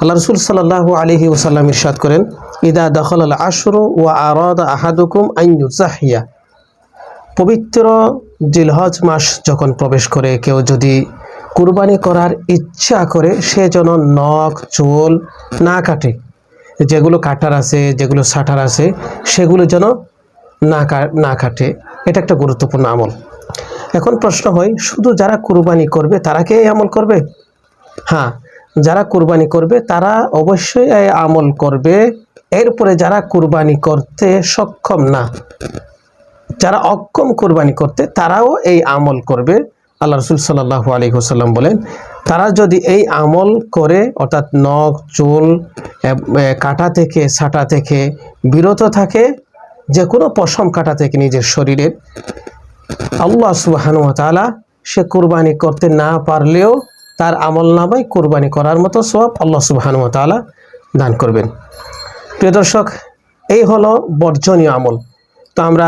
আল্লাহ রাসূল সাল্লাল্লাহু আলাইহি ওয়াসাল্লাম ইরশাদ করেন, ইদা দাখালাল আশরু ওয়া আরাদা আহাদুকুম আন ইউযাহিয়া, পবিত্র জিলহজ মাস যখন প্রবেশ করে কেউ যদি কুরবানি করার ইচ্ছা করে, সে যেন নখ চুল না কাটে, যেগুলো কাটার আছে, যেগুলো ছাটার আছে, সেগুলো যেন না কাটে। এটা একটা গুরুত্বপূর্ণ আমল। এখন প্রশ্ন হয়, শুধু যারা কুরবানি করবে তারা কি এই আমল করবে? হ্যাঁ, যারা কুরবানি করবে তারা অবশ্যই এই আমল করবে। এরপরে যারা কুরবানি করতে সক্ষম না, যারা অক্ষম কুরবানি করতে, তারাও এই আমল করবে। আল্লাহ রাসূল সাল্লাল্লাহু আলাইহি ওয়াসাল্লাম বলেন, তারা যদি এই আমল করে, অর্থাৎ নখ চুল কাটা থেকে ছাটা থেকে বিরত থাকে, যে কোনো পশম কাটা থেকে নিজের শরীরের, আল্লাহ সুবহানাহু ওয়া তাআলা সে কুরবানি করতে না পারলেও তার আমলনামায় কুরবানি করার মতো সওয়াব আল্লাহ সুবহানাহু ওয়া তাআলা দান করবেন। প্রিয় দর্শক, এই হলো বর্জনীয় আমল। তো আমরা